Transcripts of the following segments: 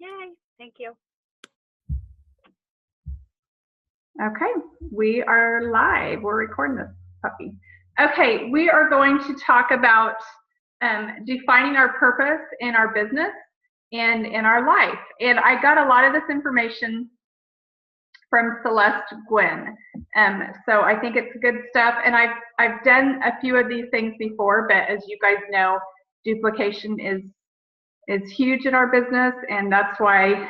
Yay, thank you. Okay, we are live. We're recording this puppy. Okay, we are going to talk about defining our purpose in our business and in our life. And I got a lot of this information from Celeste Gwynn. So I think it's good stuff. And I've done a few of these things before, but as you guys know, duplication is huge in our business, and that's why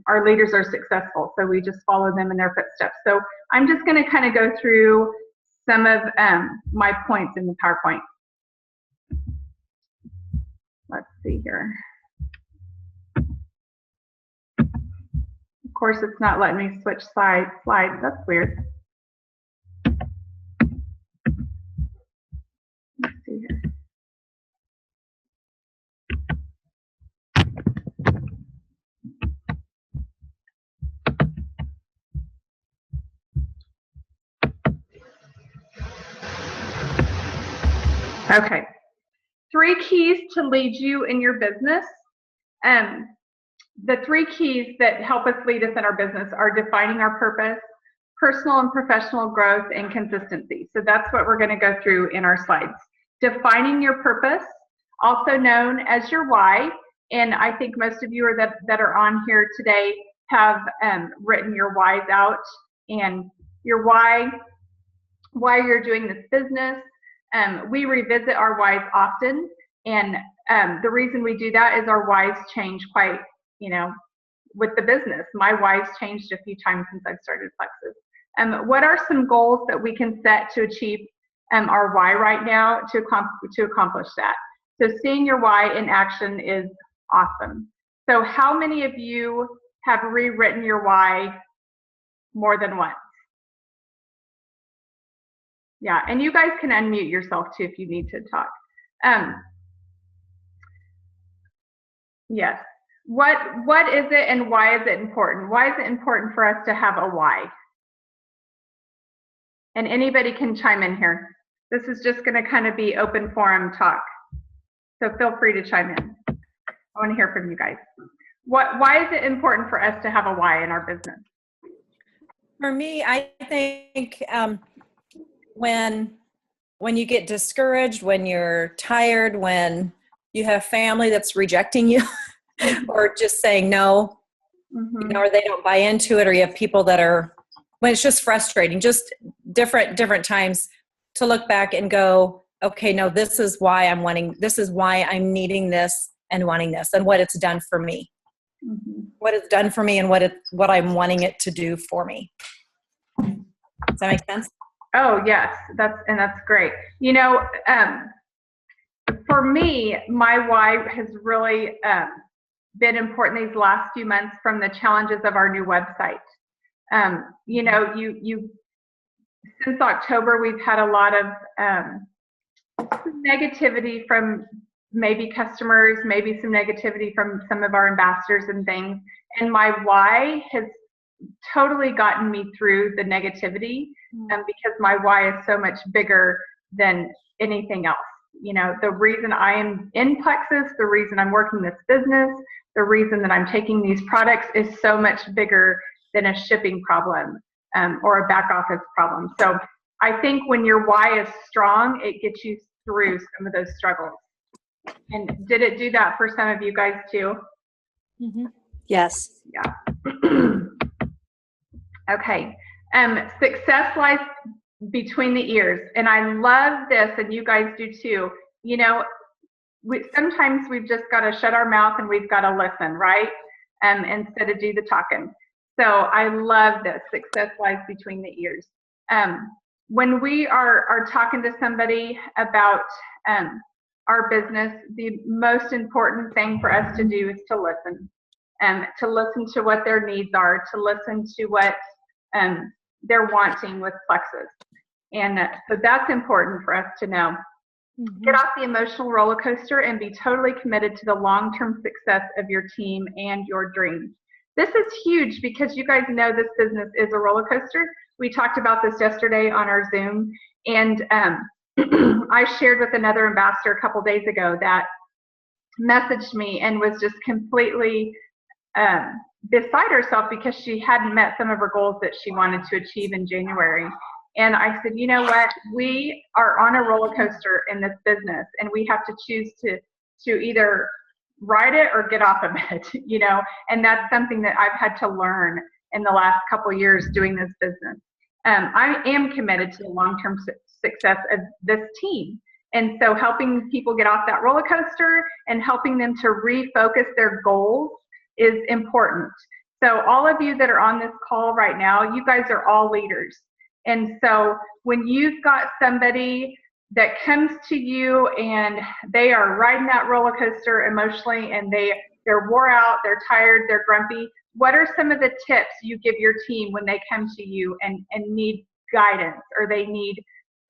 our leaders are successful. So we just follow them in their footsteps. So I'm just going to kind of go through some of my points in the PowerPoint. Let's see here. Of course, it's not letting me switch slides. That's weird. Let's see here. Okay, 3 keys to lead you in your business. The 3 keys that help us lead us in our business are defining our purpose, personal and professional growth, and consistency. So that's what we're going to go through in our slides. Defining your purpose, also known as your why, and I think most of you that are on here today have written your whys out, and your why you're doing this business. We revisit our whys often, and the reason we do that is our whys change quite, with the business. My whys changed a few times since I've started Plexus. What are some goals that we can set to achieve our why right now to accomplish that? So seeing your why in action is awesome. So how many of you have rewritten your why more than once? Yeah, and you guys can unmute yourself too if you need to talk. Yes. What is it and why is it important? Why is it important for us to have a why? And anybody can chime in here. This is just going to kind of be open forum talk. So feel free to chime in. I want to hear from you guys. Why is it important for us to have a why in our business? For me, I think when you get discouraged, when you're tired, when you have family that's rejecting you or just saying no, or they don't buy into it, or you have people that are, when it's just frustrating, just different times to look back and go, okay, no, this is why I'm needing this and wanting this, and what it's done for me. What it's done for me and what I'm wanting it to do for me. Does that make sense? Oh yes, that's great. For me, my why has really been important these last few months from the challenges of our new website. Since October, we've had a lot of negativity from maybe customers, maybe some negativity from some of our ambassadors and things. And my why has totally gotten me through the negativity, because my why is so much bigger than anything else. The reason I am in Plexus, the reason I'm working this business, the reason that I'm taking these products is so much bigger than a shipping problem or a back office problem. So I think when your why is strong, it gets you through some of those struggles. And did it do that for some of you guys too? Yes. Yeah. Okay. Success lies between the ears. And I love this, and you guys do too. Sometimes we've just got to shut our mouth and we've got to listen, right? Instead of do the talking. So I love this. Success lies between the ears. When we are talking to somebody about our business, the most important thing for us to do is to listen. To listen to what their needs are, to listen to what they're wanting with Plexus. And so that's important for us to know. Get off the emotional roller coaster and be totally committed to the long-term success of your team and your dreams. This is huge because you guys know this business is a roller coaster. We talked about this yesterday on our Zoom, and I shared with another ambassador a couple days ago that messaged me and was just completely beside herself because she hadn't met some of her goals that she wanted to achieve in January. And I said, you know what? We are on a roller coaster in this business, and we have to choose to either ride it or get off of it, you know? And that's something that I've had to learn in the last couple of years doing this business. I am committed to the long-term success of this team. And so helping people get off that roller coaster and helping them to refocus their goals is important. So all of you that are on this call right now, you guys are all leaders. And so when you've got somebody that comes to you and they are riding that roller coaster emotionally and they're wore out, they're tired, they're grumpy, what are some of the tips you give your team when they come to you and need guidance or they need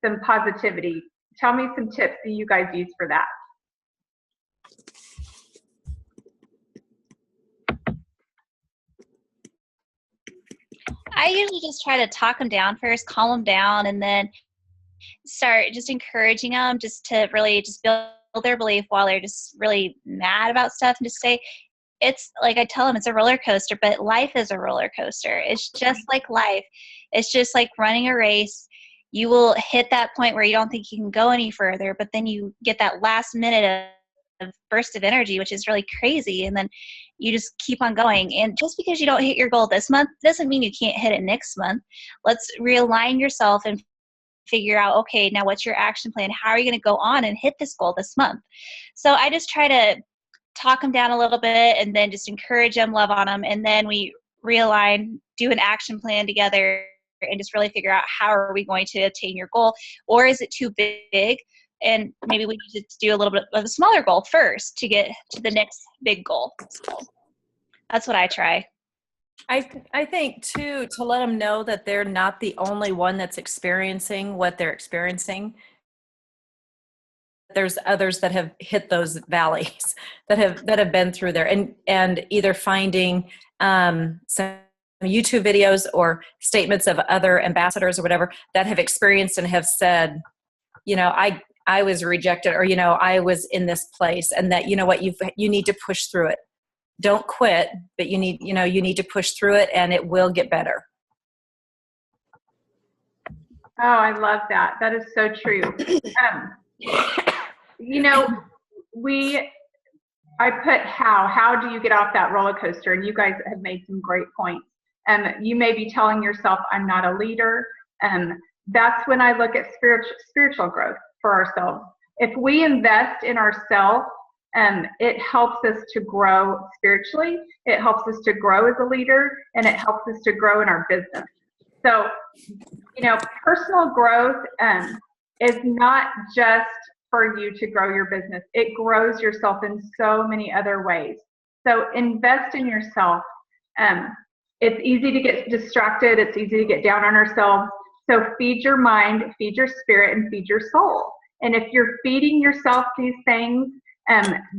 some positivity? Tell me some tips that you guys use for that. I usually just try to talk them down first, calm them down, and then start just encouraging them just to really just build their belief while they're just really mad about stuff, and just say, it's like I tell them, it's a roller coaster, but life is a roller coaster. It's just like life. It's just like running a race. You will hit that point where you don't think you can go any further, but then you get that last minute of burst of energy, which is really crazy. And then you just keep on going. And just because you don't hit your goal this month doesn't mean you can't hit it next month. Let's realign yourself and figure out, okay, now what's your action plan? How are you going to go on and hit this goal this month? So I just try to talk them down a little bit and then just encourage them, love on them. And then we realign, do an action plan together, and just really figure out how are we going to attain your goal, or is it too big? And maybe we need to do a little bit of a smaller goal first to get to the next big goal. So that's what I try. I think too, to let them know that they're not the only one that's experiencing what they're experiencing. There's others that have hit those valleys, that have been through there, and either finding some YouTube videos or statements of other ambassadors or whatever that have experienced and have said, you know, I was rejected, or, you know, I was in this place, and that, you know what, you need to push through it. Don't quit, but you need to push through it, and it will get better. Oh, I love that. That is so true. You know, I put how do you get off that roller coaster? And you guys have made some great points. You may be telling yourself, I'm not a leader. That's when I look at spiritual growth for ourselves. If we invest in ourselves, it helps us to grow spiritually. It helps us to grow as a leader, and it helps us to grow in our business. So, you know, personal growth is not just for you to grow your business. It grows yourself in so many other ways. So invest in yourself. It's easy to get distracted. It's easy to get down on ourselves. So feed your mind, feed your spirit, and feed your soul. And if you're feeding yourself these things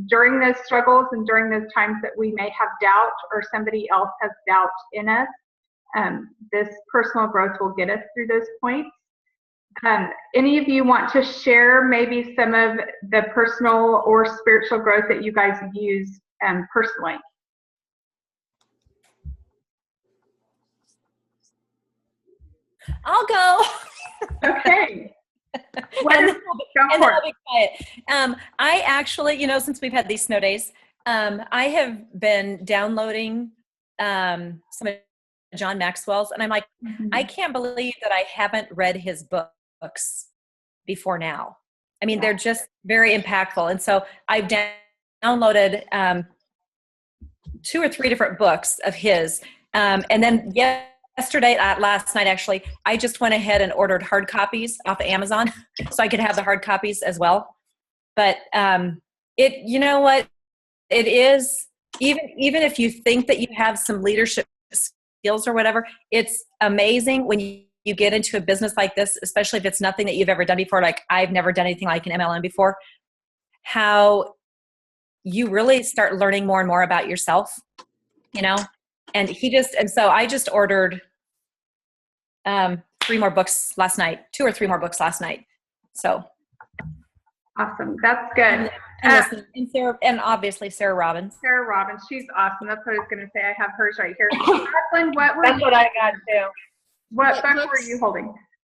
during those struggles and during those times that we may have doubt or somebody else has doubt in us, this personal growth will get us through those points. Any of you want to share maybe some of the personal or spiritual growth that you guys use personally? I'll go. Okay. And then I'll be quiet. I actually, you know, since we've had these snow days, I have been downloading some of John Maxwell's, and I'm like, I can't believe that I haven't read his books before now. I mean, they're just very impactful. And so I've downloaded 2 or 3 different books of his. And then last night, actually, I just went ahead and ordered hard copies off of Amazon so I could have the hard copies as well. But you know what, it is, even if you think that you have some leadership skills or whatever, it's amazing when you get into a business like this, especially if it's nothing that you've ever done before. Like, I've never done anything like an MLM before, how you really start learning more and more about yourself, you know? And so I just ordered 3 more books last night, 2 or 3 more books last night. So Awesome. That's good. And Sarah, and obviously Sarah Robbins. Sarah Robbins, she's awesome. That's what I was going to say. I have hers right here. Jocelyn, That's what I got too. What book were you holding?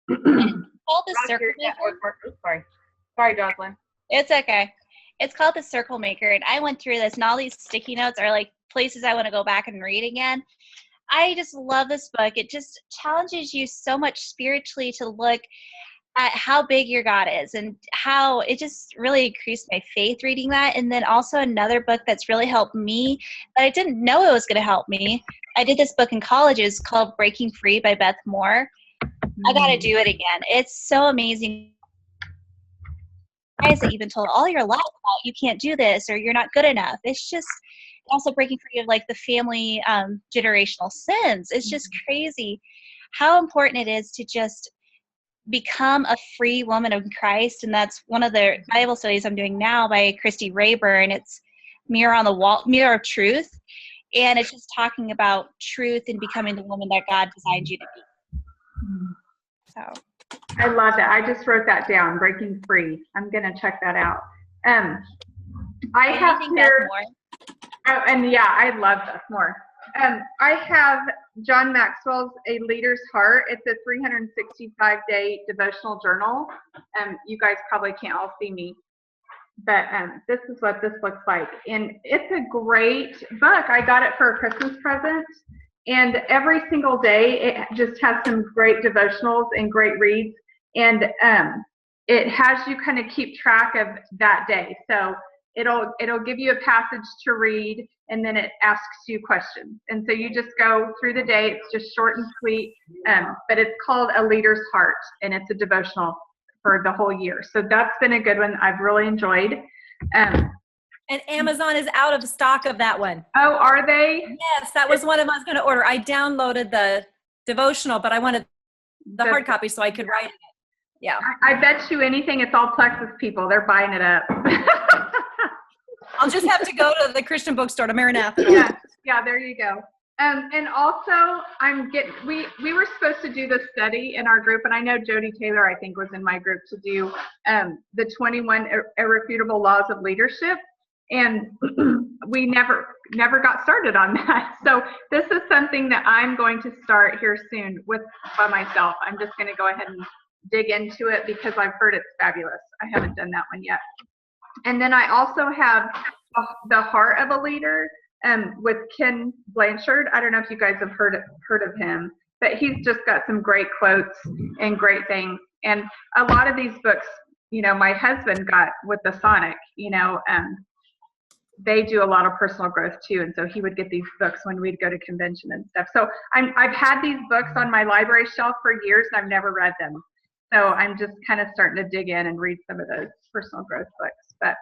Called the Circle Maker. Sorry, Jocelyn. It's okay. It's called the Circle Maker, and I went through this, and all these sticky notes are like places I want to go back and read again. I just love this book. It just challenges you so much spiritually to look at how big your God is, and how it just really increased my faith reading that. And then also another book that's really helped me, but I didn't know it was going to help me. I did this book in college. It's called Breaking Free by Beth Moore. I got to do it again. It's so amazing. Guys that you've been told all your life about you can't do this or you're not good enough. It's just also breaking free of like the family generational sins. It's just crazy how important it is to just become a free woman of Christ. And that's one of the Bible studies I'm doing now by Christy Rayburn. It's Mirror on the Wall, Mirror of Truth. And it's just talking about truth and becoming the woman that God designed you to be. So I love that. I just wrote that down, Breaking Free. I'm going to check that out. I have here, oh, and yeah, I love Beth Moore. I have John Maxwell's A Leader's Heart. It's a 365-day devotional journal. You guys probably can't all see me, but this is what this looks like. And it's a great book. I got it for a Christmas present. And every single day, it just has some great devotionals and great reads. And it has you kind of keep track of that day. So it'll give you a passage to read, and then it asks you questions. And so you just go through the day. It's just short and sweet, but it's called A Leader's Heart, and it's a devotional for the whole year. So that's been a good one I've really enjoyed. And Amazon is out of stock of that one. Oh, are they? Yes, that was one of them I was going to order. I downloaded the devotional, but I wanted the hard copy so I could write it. Yeah. I bet you anything it's all Plexus people. They're buying it up. I'll just have to go to the Christian bookstore to Maranatha. Yeah, there you go. And also, we were supposed to do this study in our group, and I know Jody Taylor, I think, was in my group to do the 21 irrefutable laws of leadership. And we never got started on that. So this is something that I'm going to start here soon by myself. I'm just going to go ahead and dig into it because I've heard it's fabulous. I haven't done that one yet. And then I also have The Heart of a Leader with Ken Blanchard. I don't know if you guys have heard of him, but he's just got some great quotes and great things. And a lot of these books, my husband got with the Sonic, they do a lot of personal growth too, and so he would get these books when we'd go to convention and stuff. So I've had these books on my library shelf for years, and I've never read them. So I'm just kind of starting to dig in and read some of those personal growth books. But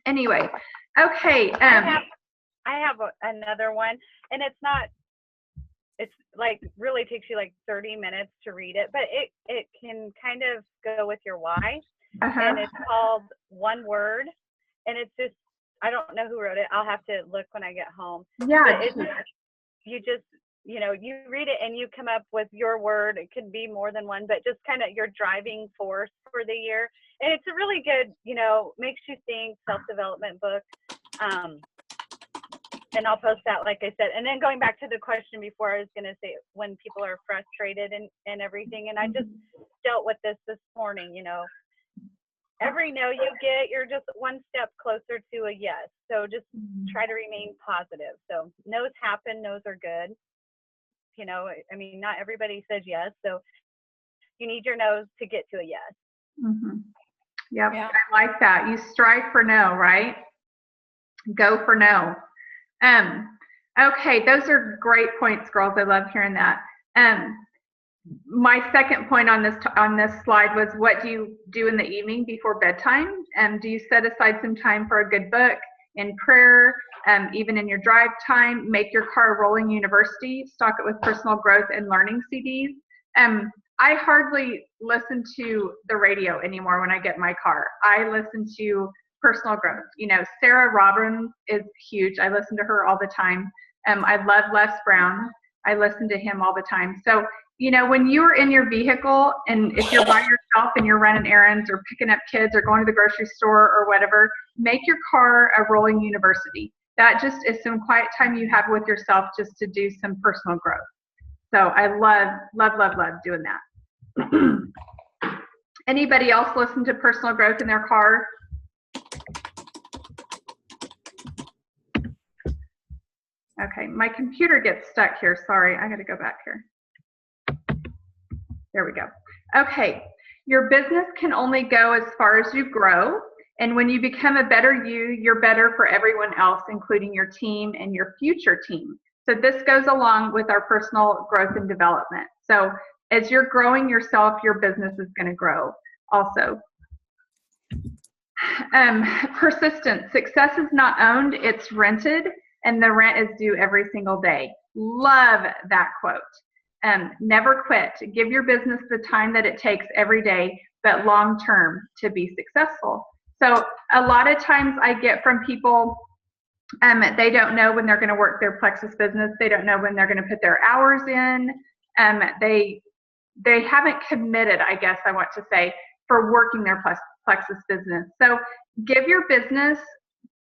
anyway, okay. I have another one, and it's like really takes you like 30 minutes to read it, but it can kind of go with your why. And it's called One Word, and it's just, I don't know who wrote it. I'll have to look when I get home. Yeah. You just, you read it and you come up with your word. It could be more than one, but just kind of your driving force for the year. And it's a really good, makes you think, self-development book. And I'll post that, like I said. And then going back to the question before, I was going to say when people are frustrated and everything. And I just dealt with this morning, Every no you get, you're just one step closer to a yes. So just try to remain positive. So no's happen, no's are good. Not everybody says yes. So you need your no's to get to a yes. Mm-hmm. Yep, yeah. I like that. You strive for no, right? Go for no. Okay, those are great points, girls. I love hearing that. My second point on this slide was, what do you do in the evening before bedtime? Do you set aside some time for a good book, in prayer, even in your drive time? Make your car a rolling university. Stock it with personal growth and learning CDs. I hardly listen to the radio anymore when I get in my car. I listen to personal growth. Sarah Robbins is huge. I listen to her all the time. I love Les Brown. I listen to him all the time. So you know, when you are in your vehicle, and if you're by yourself and you're running errands or picking up kids or going to the grocery store or whatever, make your car a rolling university. That just is some quiet time you have with yourself just to do some personal growth. So I love doing that. Anybody else listen to personal growth in their car? Okay, my computer gets stuck here. Sorry, I got to go back here. There we go. Okay, your business can only go as far as you grow. And when you become a better you, you're better for everyone else, including your team and your future team. So this goes along with our personal growth and development. So as you're growing yourself, your business is going to grow also. Persistence. Success is not owned, it's rented, and the rent is due every single day. Love that quote. Never quit. Give your business the time that it takes every day, but long term to be successful. So a lot of times I get from people, they don't know when they're going to work their Plexus business. They don't know when they're going to put their hours in. They haven't committed, I guess I want to say, for working their Plexus business. So give your business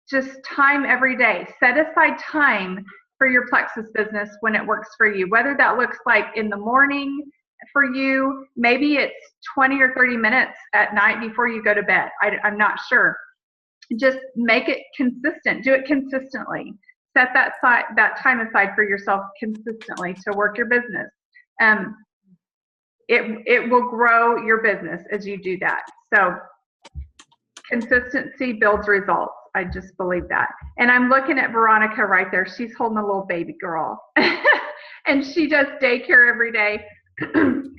just time every day. Set aside time for your Plexus business when it works for you, whether that looks like in the morning for you, maybe it's 20 or 30 minutes at night before you go to bed. I'm not sure. Just make it consistent. Do it consistently. Set that time aside for yourself consistently to work your business. It will grow your business as you do that. So consistency builds results. I just believe that. And I'm looking at Veronica right there. She's holding a little baby girl. And she does daycare every day. And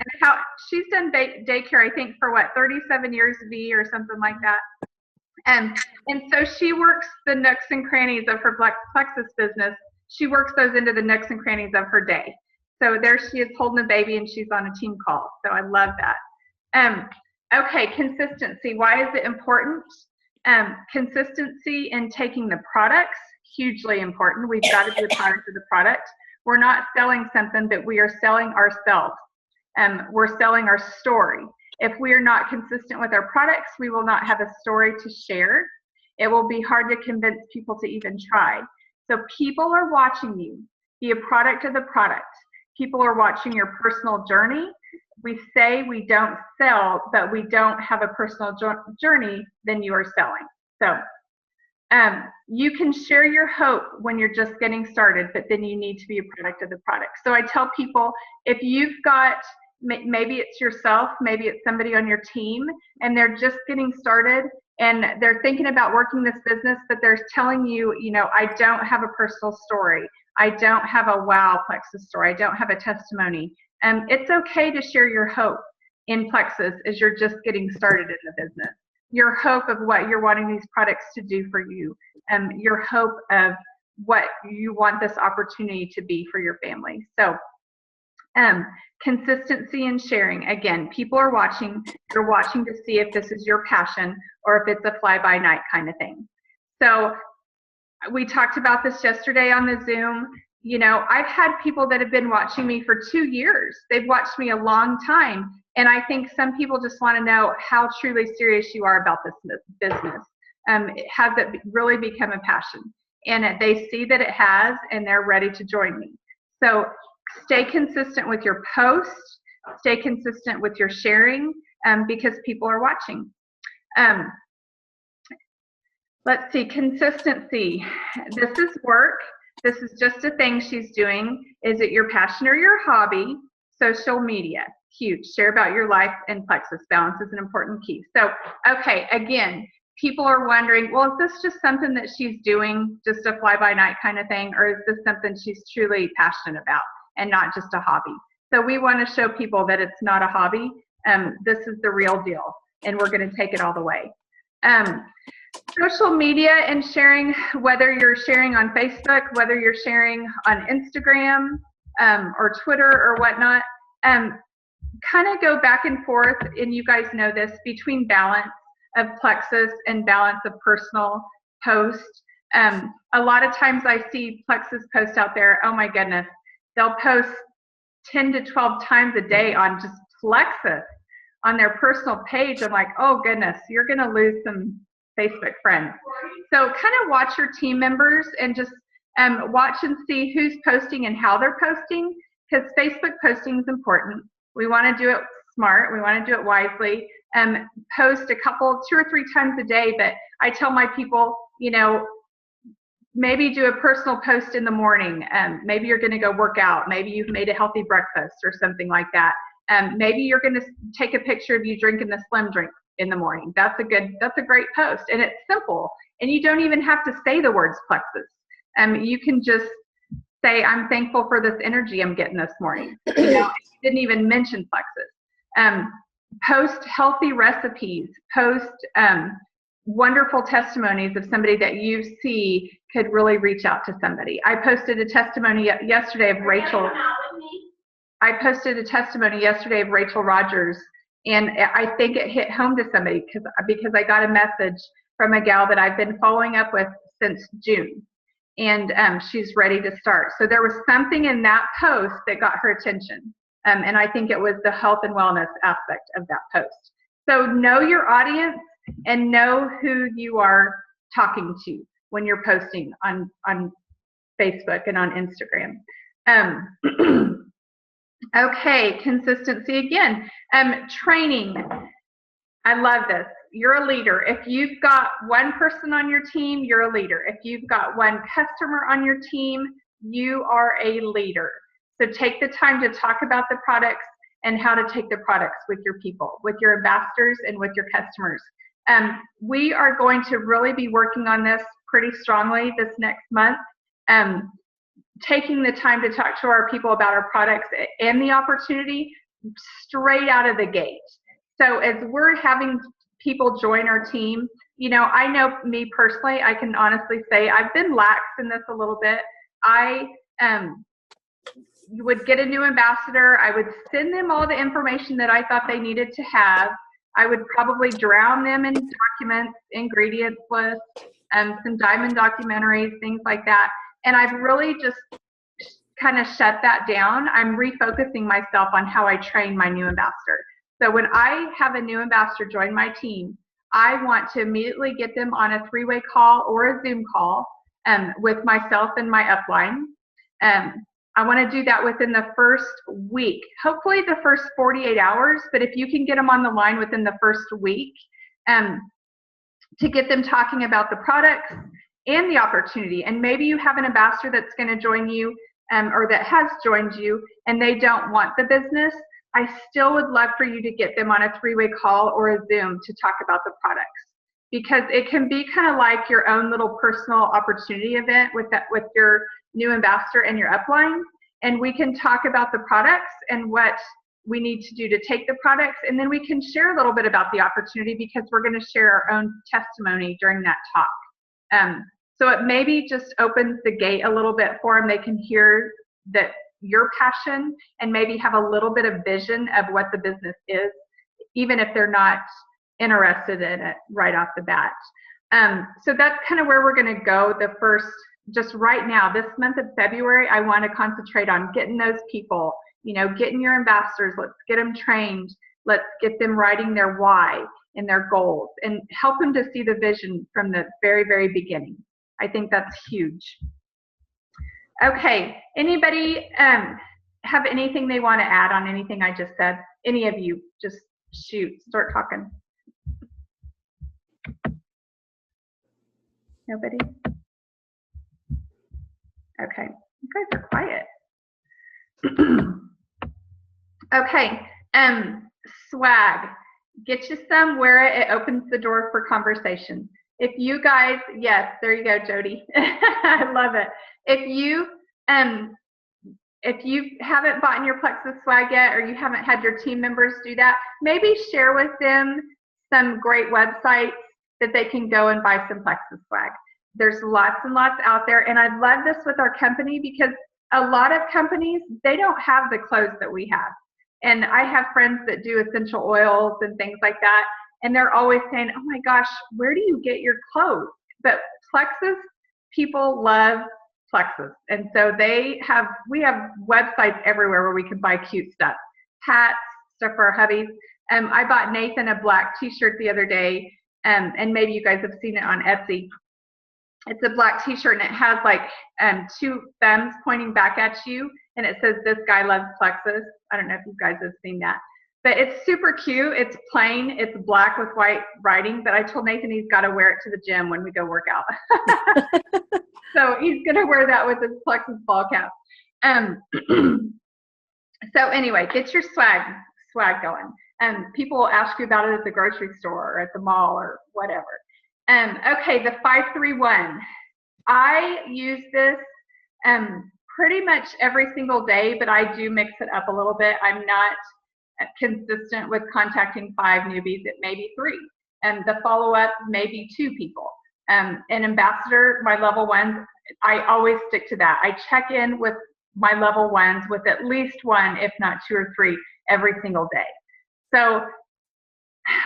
she's done daycare, I think, for what, 37 years, V, or something like that. And so she works the nooks and crannies of her Plexus business. She works those into the nooks and crannies of her day. So there she is holding a baby, and she's on a team call. So I love that. Okay, consistency. Why is it important? Consistency in taking the products, hugely important. We've got to be a product of the product. We're not selling something, but we are selling ourselves. We're selling our story. If we are not consistent with our products, we will not have a story to share. It will be hard to convince people to even try. So people are watching you. Be a product of the product. People are watching your personal journey. We say we don't sell, but we don't have a personal journey, then you are selling. So you can share your hope when you're just getting started, but then you need to be a product of the product. So I tell people, if you've got, maybe it's yourself, maybe it's somebody on your team, and they're just getting started and they're thinking about working this business, but they're telling you, you know, I don't have a personal story. I don't have a wow Plexus story. I don't have a testimony. It's okay to share your hope in Plexus as you're just getting started in the business. Your hope of what you're wanting these products to do for you. Your hope of what you want this opportunity to be for your family. So consistency in sharing. Again, people are watching. They're watching to see if this is your passion or if it's a fly-by-night kind of thing. So we talked about this yesterday on the Zoom. You know, I've had people that have been watching me for 2 years. They've watched me a long time. And I think some people just want to know how truly serious you are about this business. Has it really become a passion? And they see that it has, and they're ready to join me. So stay consistent with your posts. Stay consistent with your sharing, because people are watching. Let's see, consistency. This is work. This is just a thing she's doing. Is it your passion or your hobby? Social media, huge. Share about your life, and Plexus. Balance is an important key. So, okay, again, people are wondering, well, is this just something that she's doing, just a fly-by-night kind of thing, or is this something she's truly passionate about and not just a hobby? So we want to show people that it's not a hobby. This is the real deal, and we're going to take it all the way. Social media and sharing, whether you're sharing on Facebook, whether you're sharing on Instagram or Twitter or whatnot, kind of go back and forth, and you guys know this, between balance of Plexus and balance of personal post. A lot of times I see Plexus posts out there, oh my goodness, they'll post 10 to 12 times a day on just Plexus on their personal page. I'm like, oh goodness, you're going to lose some Facebook friends. So kind of watch your team members and just watch and see who's posting and how they're posting, because Facebook posting is important. We want to do it smart. We want to do it wisely. Post a couple, 2 or 3 times a day, but I tell my people, you know, maybe do a personal post in the morning. Maybe you're going to go work out. Maybe you've made a healthy breakfast or something like that. Maybe you're going to take a picture of you drinking the Slim drink in the morning. That's a great post, and it's simple. And you don't even have to say the words Plexus. You can just say, I'm thankful for this energy I'm getting this morning. You know, you didn't even mention Plexus. Post healthy recipes. Post wonderful testimonies of somebody that you see could really reach out to somebody. I posted a testimony yesterday of Rachel. I posted a testimony yesterday of Rachel Rogers, and I think it hit home to somebody because I got a message from a gal that I've been following up with since June, and she's ready to start. So there was something in that post that got her attention, and I think it was the health and wellness aspect of that post. So know your audience and know who you are talking to when you're posting on Facebook and on Instagram. Okay, consistency again. Training. I love this. You're a leader. If you've got one person on your team, you're a leader. If you've got one customer on your team, you are a leader. So take the time to talk about the products and how to take the products with your people, with your ambassadors, and with your customers. We are going to really be working on this pretty strongly this next month. Taking the time to talk to our people about our products and the opportunity straight out of the gate. So as we're having people join our team, you know, I know me personally, I can honestly say I've been lax in this a little bit. I would get a new ambassador. I would send them all the information that I thought they needed to have. I would probably drown them in documents, ingredients lists, some diamond documentaries, things like that. And I've really just kind of shut that down. I'm refocusing myself on how I train my new ambassador. So when I have a new ambassador join my team, I want to immediately get them on a 3-way call or a Zoom call with myself and my upline. I want to do that within the first week, hopefully the first 48 hours, but if you can get them on the line within the first week, to get them talking about the products and the opportunity. And maybe you have an ambassador that's going to join you or that has joined you and they don't want the business. I still would love for you to get them on a 3-way call or a Zoom to talk about the products, because it can be kind of like your own little personal opportunity event with your new ambassador and your upline. And we can talk about the products and what we need to do to take the products, and then we can share a little bit about the opportunity because we're going to share our own testimony during that talk. So it maybe just opens the gate a little bit for them. They can hear that your passion and maybe have a little bit of vision of what the business is, even if they're not interested in it right off the bat. So that's kind of where we're going to go just right now, this month of February. I want to concentrate on getting those people, getting your ambassadors. Let's get them trained. Let's get them writing their why and their goals and help them to see the vision from the very, very beginning. I think that's huge. Okay, anybody have anything they want to add on anything I just said? Any of you, just shoot, start talking. Nobody? Okay, you guys are quiet. Okay, swag. Get you some, wear it. It opens the door for conversation. If you guys, yes, there you go, Jody. I love it. If you haven't bought in your Plexus swag yet, or you haven't had your team members do that, maybe share with them some great websites that they can go and buy some Plexus swag. There's lots and lots out there, and I love this with our company because a lot of companies, they don't have the clothes that we have. And I have friends that do essential oils and things like that, and they're always saying, oh my gosh, where do you get your clothes? But Plexus people love plexus. And so we have websites everywhere where we can buy cute stuff, hats, stuff for our hubbies. I bought Nathan a black t-shirt the other day, and maybe you guys have seen it on Etsy. It's a black t-shirt and it has like 2 thumbs pointing back at you, and it says, "This guy loves plexus." I don't know if you guys have seen that, but it's super cute. It's plain, it's black with white writing, but I told Nathan he's got to wear it to the gym when we go work out. So he's going to wear that with his plexus ball cap. So anyway, get your swag going. People will ask you about it at the grocery store or at the mall or whatever. Okay, the 531. I use this pretty much every single day, but I do mix it up a little bit. I'm not consistent with contacting 5 newbies. It may be 3. And the follow-up may be 2 people. An ambassador, my level 1s, I always stick to that. I check in with my level 1s with at least 1, if not 2 or 3, every single day. So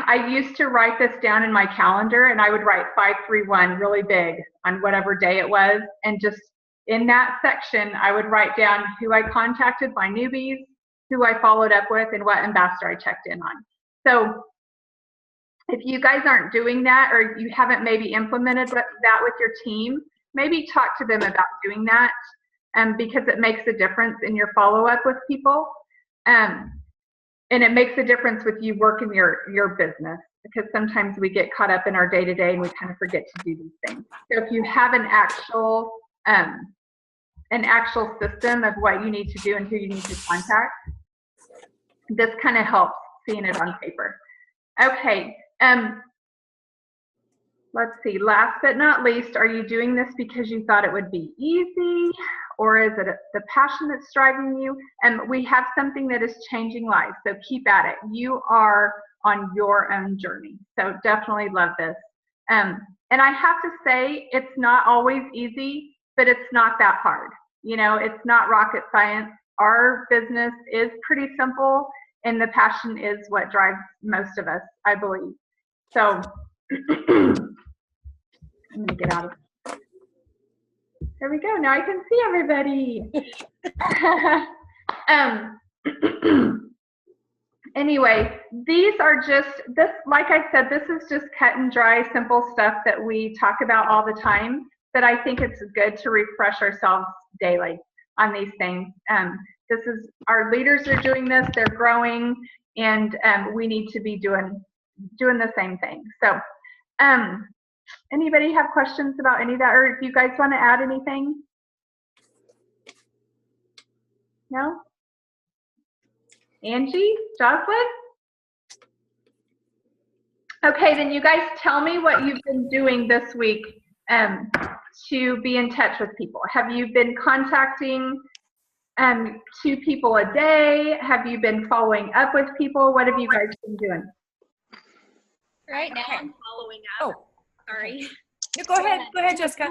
I used to write this down in my calendar, and I would write 531 really big on whatever day it was. And just in that section, I would write down who I contacted, my newbies, who I followed up with, and what ambassador I checked in on. So if you guys aren't doing that, or you haven't maybe implemented that with your team, maybe talk to them about doing that, because it makes a difference in your follow-up with people. And it makes a difference with you working your business, because sometimes we get caught up in our day-to-day and we kind of forget to do these things. So if you have an actual system of what you need to do and who you need to contact, this kind of helps seeing it on paper. Okay, let's see, last but not least, are you doing this because you thought it would be easy, or is it the passion that's driving you? And we have something that is changing lives, so keep at it. You are on your own journey, so definitely love this. And I have to say, it's not always easy, but it's not that hard. You know, it's not rocket science. Our business is pretty simple, and the passion is what drives most of us, I believe. So I'm gonna get out of it. There we go. Now I can see everybody. Anyway, these are just, like I said, this is just cut and dry, simple stuff that we talk about all the time, but I think it's good to refresh ourselves daily on these things. This is, our leaders are doing this, they're growing, and we need to be doing the same thing. So anybody have questions about any of that, or if you guys want to add anything? No? Angie? Jocelyn? Okay, then you guys tell me what you've been doing this week to be in touch with people. Have you been contacting 2 people a day? Have you been following up with people? What have you guys been doing? Right now I'm following up. Oh, sorry. no, go ahead, Jessica.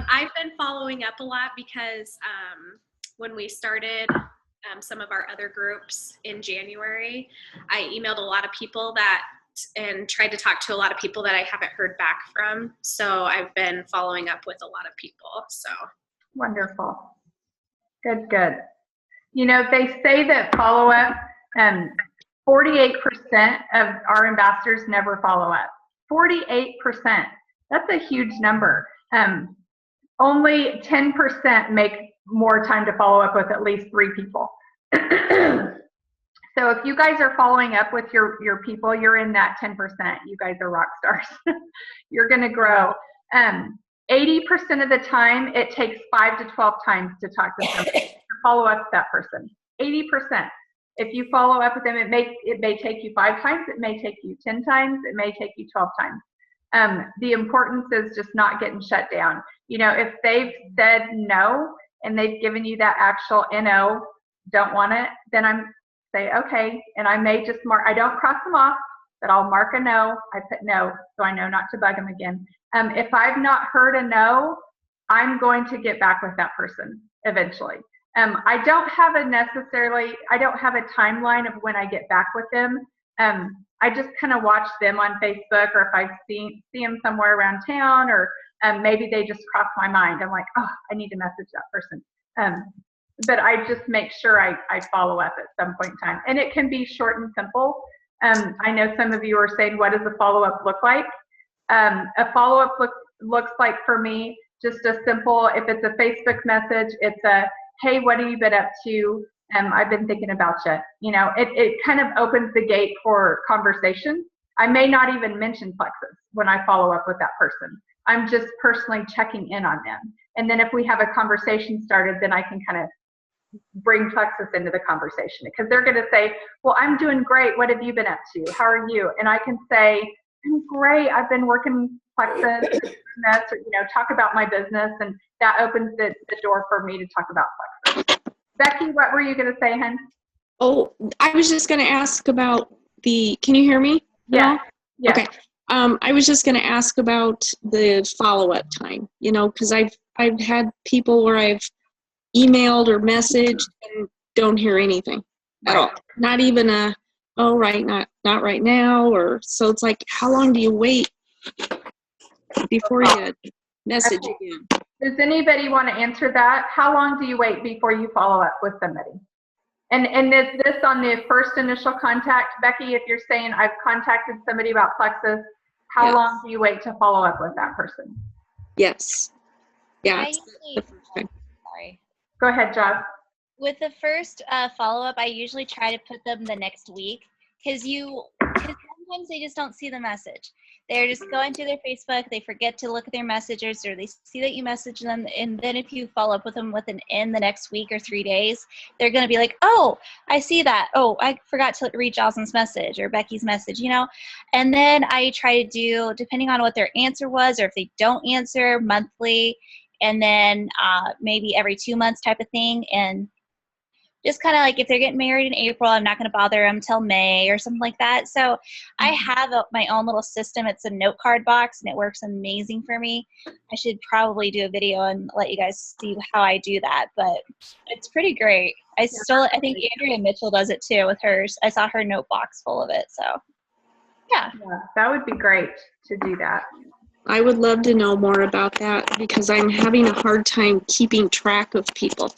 I've been following up a lot because when we started some of our other groups in January, I emailed a lot of people and tried to talk to a lot of people that I haven't heard back from. So I've been following up with a lot of people. So wonderful. Good, good. You know, they say that follow-up, 48% of our ambassadors never follow up. 48%. That's a huge number. Only 10% make more time to follow up with at least 3 people. So if you guys are following up with your people, you're in that 10%. You guys are rock stars. You're going to grow. 80% of the time, it takes 5 to 12 times to talk to somebody, to follow up with that person. 80%. If you follow up with them, it may take you 5 times, it may take you 10 times, it may take you 12 times. The importance is just not getting shut down. You know, if they've said no and they've given you that actual NO, don't want it, then I'm say okay, and I may just mark, I don't cross them off, but I'll mark a no. I put no, so I know not to bug them again. If I've not heard a no, I'm going to get back with that person eventually. I don't have a timeline of when I get back with them. I just kind of watch them on Facebook, or if I see them somewhere around town, or maybe they just cross my mind. I'm like, oh, I need to message that person. But I just make sure I follow up at some point in time. And it can be short and simple. I know some of you are saying, what does a follow-up look like? A follow-up looks like for me, just a simple, if it's a Facebook message, it's a, hey, what have you been up to? I've been thinking about you. You know, it kind of opens the gate for conversation. I may not even mention Plexus when I follow up with that person. I'm just personally checking in on them. And then if we have a conversation started, then I can kind of bring Plexus into the conversation, because they're going to say, well, I'm doing great. What have you been up to? How are you? And I can say, I'm great. I've been working Plexus, or, you know, talk about my business. And that opens the door for me to talk about Plexus. Becky, what were you going to say, hon? Oh, I was just going to ask about can you hear me? Yeah. Yeah. Okay. I was just going to ask about the follow-up time, you know, because I've had people where I've emailed or messaged and don't hear anything at all. Not even not right now, or so it's like, how long do you wait before you message again? Does anybody want to answer that? How long do you wait before you follow up with somebody? And is this on the first initial contact? Becky, if you're saying I've contacted somebody about Plexus, how long do you wait to follow up with that person? Yes. Yeah. Sorry. Go ahead, Josh. With the first follow-up, I usually try to put them the next week, because sometimes they just don't see the message. They're just going through their Facebook, they forget to look at their messages, or they see that you message them, and then if you follow up with them in the next week or 3 days, they're going to be like, oh, I see that. Oh, I forgot to read Jocelyn's message or Becky's message, you know? And then I try to do, depending on what their answer was, or if they don't answer, monthly, and then maybe every 2 months type of thing. And just kind of like, if they're getting married in April, I'm not going to bother them till May or something like that. So I have my own little system. It's a note card box, and it works amazing for me. I should probably do a video and let you guys see how I do that, but it's pretty great. I think Andrea Mitchell does it too with hers. I saw her note box full of it. So yeah, that would be great to do that. I would love to know more about that, because I'm having a hard time keeping track of people.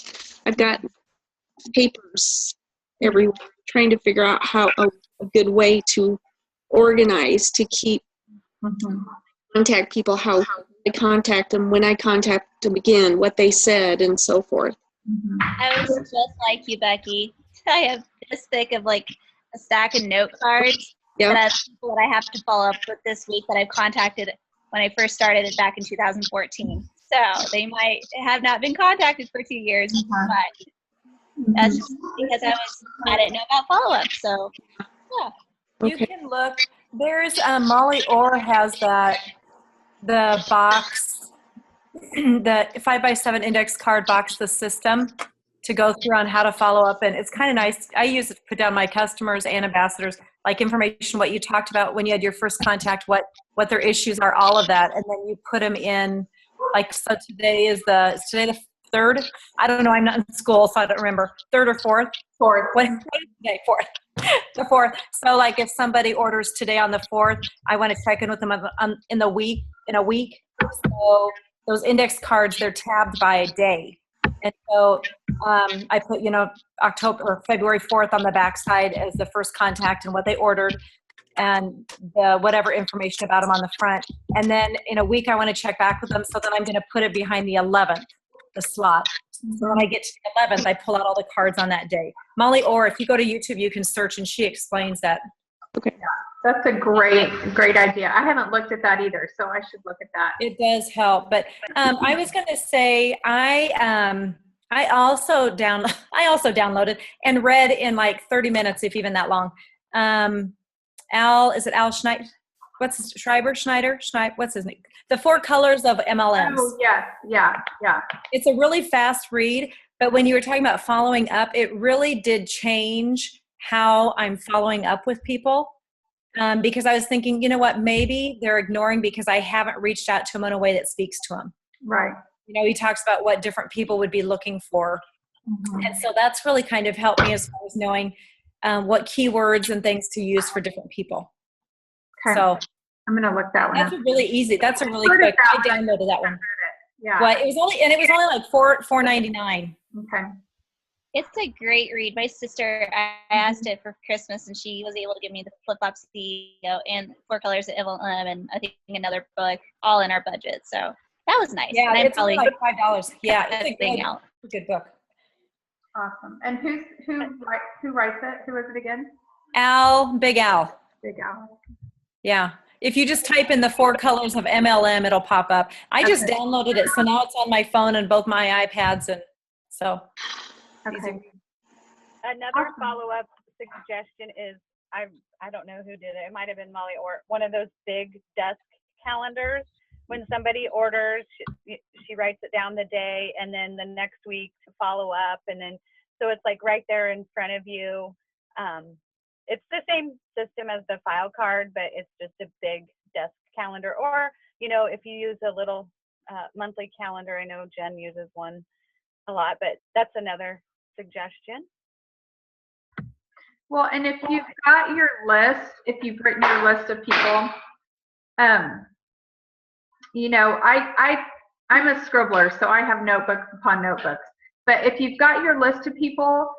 I've got papers everywhere, trying to figure out how a good way to organize to keep contact people, how I contact them, when I contact them again, what they said, and so forth. I was just like you, Becky. I have this thick of like a stack of note cards that I have to follow up with this week that I've contacted when I first started it back in 2014. So they might have not been contacted for 2 years, but that's just because I didn't know about follow-up. So yeah. You can look. There's Molly Orr has the box, the 5x7 index card box, the system to go through on how to follow up, and it's kind of nice. I use it to put down my customers and ambassadors, like information, what you talked about when you had your first contact, what their issues are, all of that, and then you put them in. Like, so today the 3rd? I don't know. I'm not in school, so I don't remember. 3rd or 4th? 4th. What is today? 4th. The 4th. So, like, if somebody orders today on the 4th, I want to check in with them in a week. So those index cards, they're tabbed by a day. And so I put, October or February 4th on the backside as the first contact and what they ordered, and the whatever information about them on the front. And then in a week, I want to check back with them. So then I'm going to put it behind the 11th, the slot. So when I get to the 11th, I pull out all the cards on that day. Molly Orr, if you go to YouTube, you can search, and she explains that. Okay. That's a great idea. I haven't looked at that either, so I should look at that. It does help. But I was going to say, I also downloaded and read in like 30 minutes, if even that long. Al Schneider? Schneider? What's his name? The 4 Colors of MLMs. Oh, yeah. It's a really fast read, but when you were talking about following up, it really did change how I'm following up with people. Because I was thinking, you know what, maybe they're ignoring because I haven't reached out to them in a way that speaks to them. Right. He talks about what different people would be looking for. And so that's really kind of helped me as far as knowing what keywords and things to use for different people. Okay. So I'm going to look that one That's up. a really easy. That's a really Heard of quick. I that one. downloaded that one. Yeah. Well, it was only like $4.99. Okay. It's a great read. My sister, I asked it for Christmas, and she was able to give me the Flip Flop CEO and Four Colors of MLM, and I think another book, all in our budget. So that was nice. Yeah, and I'm it's only probably like $5. Yeah, it's a thing good, out. good book. Awesome. And who writes it? Who is it again? Big Al. Big Al. Yeah. If you just type in the 4 colors of MLM, it'll pop up. I just Okay. downloaded it, so now it's on my phone and both my iPads, and so. Okay. Another Awesome. follow-up suggestion is, I don't know who did it. It might have been Molly, or one of those big desk calendars. When somebody orders, she writes it down the day, and then the next week to follow up, and then so it's like right there in front of you. It's the same system as the file card, but it's just a big desk calendar. Or, if you use a little monthly calendar, I know Jen uses one a lot, but that's another suggestion. Well, and if you've got your list, if you've written your list of people, I'm a scribbler, so I have notebooks upon notebooks. But if you've got your list of people,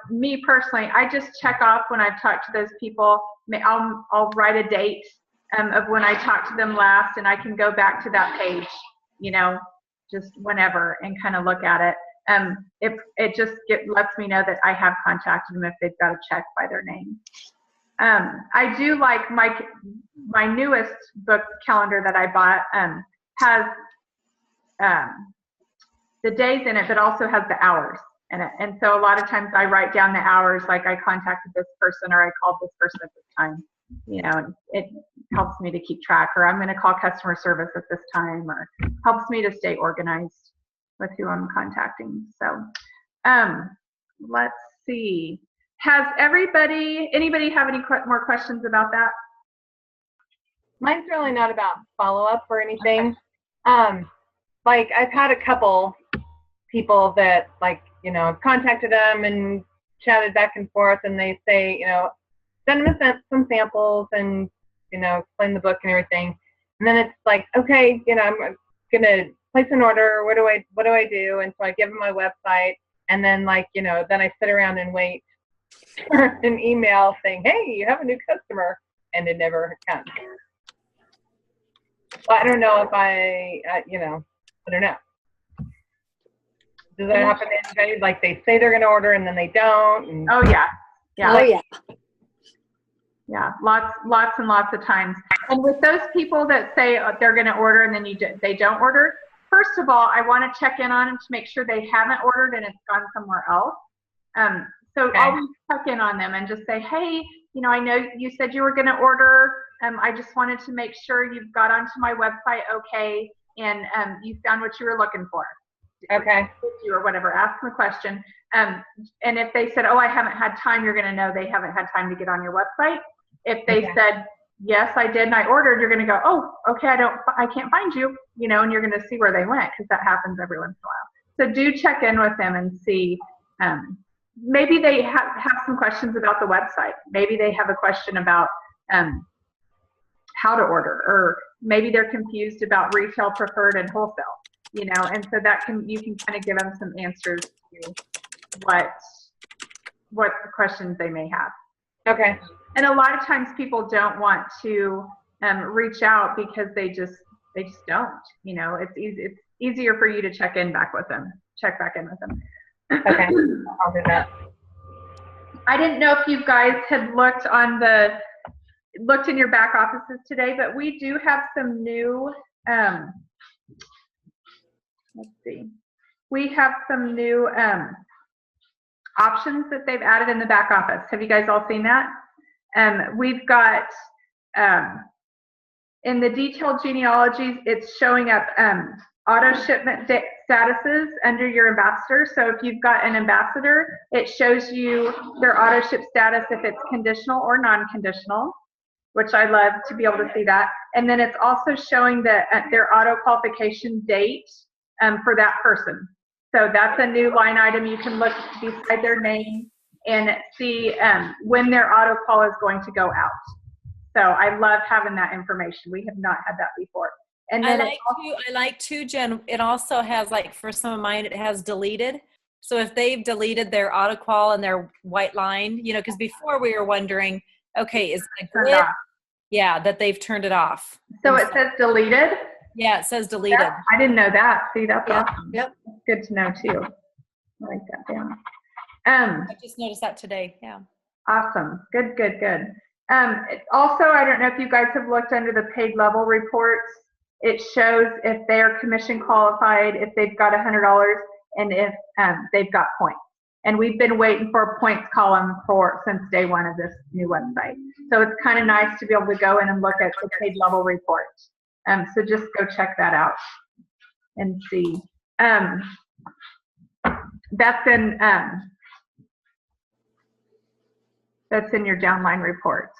me personally, I just check off when I've talked to those people. I'll write a date of when I talked to them last, and I can go back to that page, just whenever, and kind of look at it. It just lets me know that I have contacted them if they've got a check by their name. I do like my newest book calendar that I bought has the days in it, but also has the hours in it. And so a lot of times I write down the hours, like I contacted this person or I called this person at this time. And it helps me to keep track, or I'm going to call customer service at this time, or helps me to stay organized with who I'm contacting. So let's see. Has anybody have any more questions about that? Mine's really not about follow-up or anything. Like I've had a couple people that I've contacted them and chatted back and forth, and they say, send them some samples and, explain the book and everything. And then it's like, okay, I'm going to place an order. What do I do? And so I give them my website, and then then I sit around and wait for an email saying, hey, you have a new customer, and it never comes. Well, I don't know if I don't know. Does that happen to anybody? Like they say they're going to order and then they don't? And Oh yeah. Oh, yeah. Yeah, lots and lots of times. And with those people that say they're going to order and then they don't order, first of all, I want to check in on them to make sure they haven't ordered and it's gone somewhere else. So Okay. always check in on them and just say, hey, I know you said you were going to order. I just wanted to make sure you've got onto my website okay, and you found what you were looking for. okay. Or whatever, ask them a question. And if they said, oh, I haven't had time, you're going to know they haven't had time to get on your website. If they said, yes, I did and I ordered, you're going to go, oh, okay, I can't find you, and you're going to see where they went, because that happens every once in a while. So do check in with them and see. Maybe they have some questions about the website. Maybe they have a question about how to order, or maybe they're confused about retail, preferred, and wholesale. And so you can kind of give them some answers to what questions they may have. Okay. And a lot of times people don't want to reach out because they just don't. It's easier for you to check back in with them. Okay. I'll do that. I didn't know if you guys had looked in your back offices today, but we do have some new. Let's see. We have some new options that they've added in the back office. Have you guys all seen that? We've got, in the detailed genealogies, it's showing up auto shipment statuses under your ambassador. So if you've got an ambassador, it shows you their auto ship status if it's conditional or non-conditional, which I love to be able to see that. And then it's also showing their auto qualification date for that person. So that's a new line item. You can look beside their name and see when their auto call is going to go out. So I love having that information. We have not had that before. And then I like too, Jen, it also has, like, for some of mine, it has deleted. So if they've deleted their autoqual and their white line, you know, because before we were wondering, okay, is it turned good? off. Yeah, that they've turned it off. So it says deleted? Yeah, it says deleted. Yeah, I didn't know that. See, that's Yep, awesome. yep. Good to know too. Write that down. I just noticed that today. Yeah. Awesome. Good. Also, I don't know if you guys have looked under the paid level reports. It shows if they're commission qualified, if they've got $100, and if they've got points. And we've been waiting for a points column since day one of this new website. So it's kind of nice to be able to go in and look at the paid level report. So just go check that out and see. That's in your downline reports.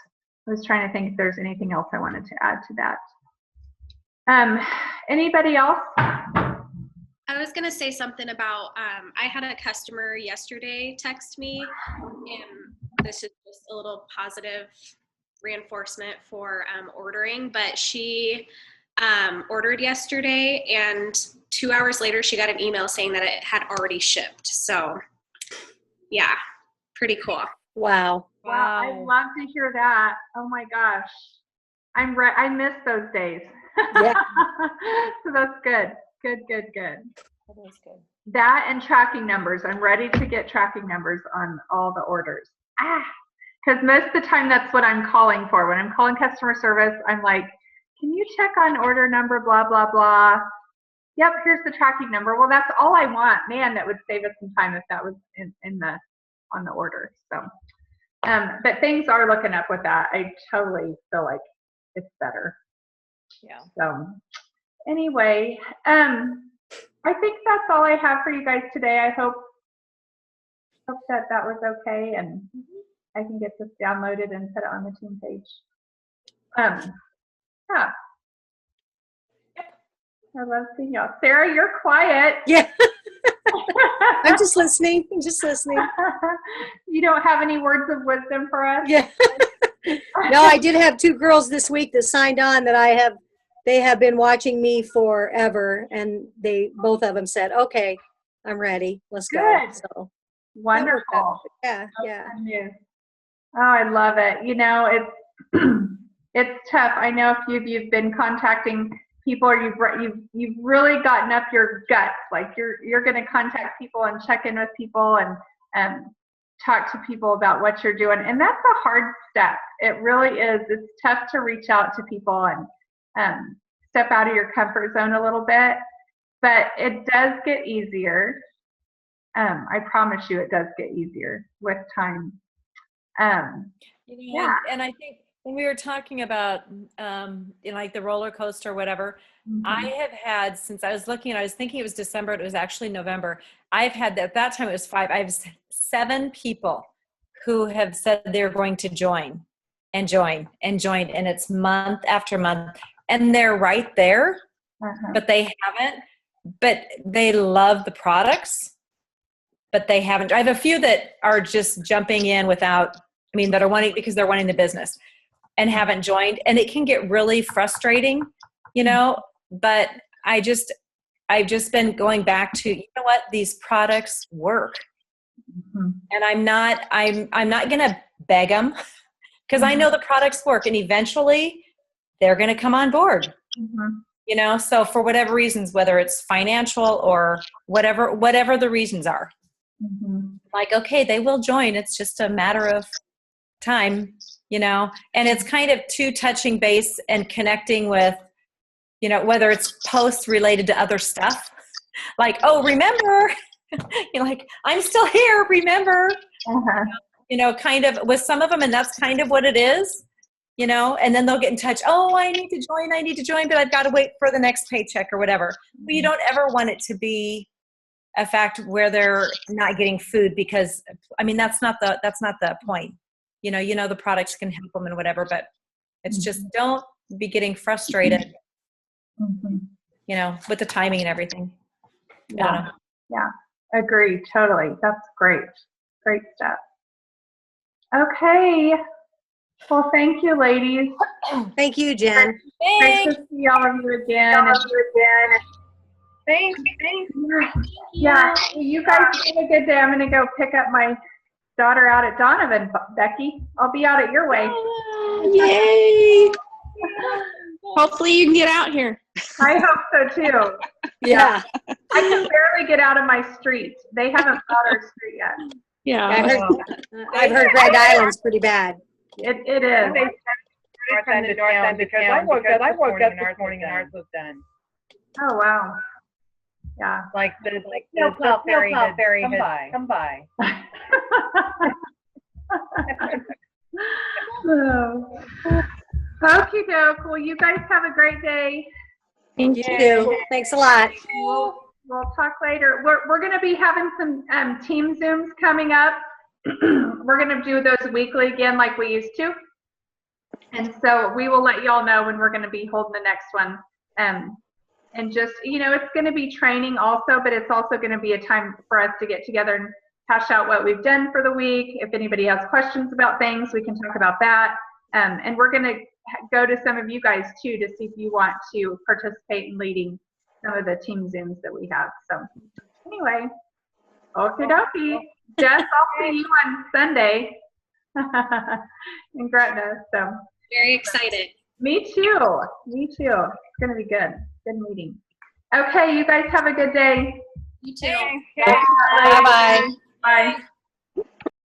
I was trying to think if there's anything else I wanted to add to that. Anybody else? I was going to say something about, I had a customer yesterday text me, and this is just a little positive reinforcement for ordering, but she ordered yesterday, and 2 hours later she got an email saying that it had already shipped. So yeah, pretty cool. Wow. Wow, I love to hear that. Oh my gosh. I miss those days. Yeah. So that's good. Good. That is good. That and tracking numbers. I'm ready to get tracking numbers on all the orders. Because most of the time that's what I'm calling for. When I'm calling customer service, I'm like, can you check on order number, blah, blah, blah. Yep, here's the tracking number. Well, that's all I want. Man, that would save us some time if that was on the order. So, but things are looking up with that. I totally feel like it's better. Yeah. So anyway, I think that's all I have for you guys today. I hope that was okay, and I can get this downloaded and put it on the team page. Yeah. I love seeing y'all. Sarah, you're quiet. Yeah. I'm just listening. You don't have any words of wisdom for us? Yeah. No, I did have 2 girls this week that signed on that they have been watching me forever, and both of them said, okay, I'm ready. Let's go. Good. So Wonderful. yeah. Good news. Oh, I love it. You know, it's tough. I know a few of you've been contacting people, or you've really gotten up your guts. Like you're going to contact people and check in with people and talk to people about what you're doing. And that's a hard step. It really is. It's tough to reach out to people and step out of your comfort zone a little bit, but it does get easier. I promise you it does get easier with time. Yeah. And I think when we were talking about like the roller coaster or whatever, I have had, since I was thinking it was December, it was actually November. I've had, at that time it was 5. I have 7 people who have said they're going to join, and it's month after month, and they're right there, but they haven't, but they love the products, but they haven't. I have a few that are just jumping in that are wanting, because they're wanting the business and haven't joined, and it can get really frustrating, but I've just been going back to, what, these products work. And I'm not going to beg them, because I know the products work, and eventually they're going to come on board. So for whatever reasons, whether it's financial or whatever the reasons are, like, okay, they will join. It's just a matter of time, and it's kind of too touching base and connecting with, whether it's posts related to other stuff, like, oh, remember, like, I'm still here, remember, kind of with some of them, and that's kind of what it is, and then they'll get in touch. Oh, I need to join, but I've got to wait for the next paycheck or whatever. But you don't ever want it to be a fact where they're not getting food, because that's not the point. The products can help them and whatever, but it's just, don't be getting frustrated, with the timing and everything. Yeah. Agree. Totally. That's great. Great stuff. Okay. Well, thank you, ladies. Thank you, Jen. Great to see all of you again. Thanks. Yeah, you guys have a good day. I'm going to go pick up my daughter out at Donovan, Becky. I'll be out at your way. Yay! Hopefully you can get out here. I hope so too. Yeah. I can barely get out of my street. They haven't plowed our street yet. Yeah. I've heard Grand Island's pretty bad. It is. From the north end because I woke up this morning and ours was done. Oh wow. Yeah. Like the snowplow ferry had come by. Okie doke. Well, you guys have a great day. You too. Thanks a lot. We'll talk later. We're going to be having some team Zooms coming up. We're going to do those weekly again like we used to. And so we will let you all know when we're going to be holding the next one. And just, you know, it's going to be training also, but it's also going to be a time for us to get together and hash out what we've done for the week. If anybody has questions about things, we can talk about that. And we're going to go to some of you guys too to see if you want to participate in leading some of the team Zooms that we have. So anyway, okie dokie. Jess, I'll see you on Sunday in Gretna. So Very excited. me too. Me too. It's going to be good. Good meeting. Okay, you guys have a good day. You too. Bye-bye. Bye-bye. Bye.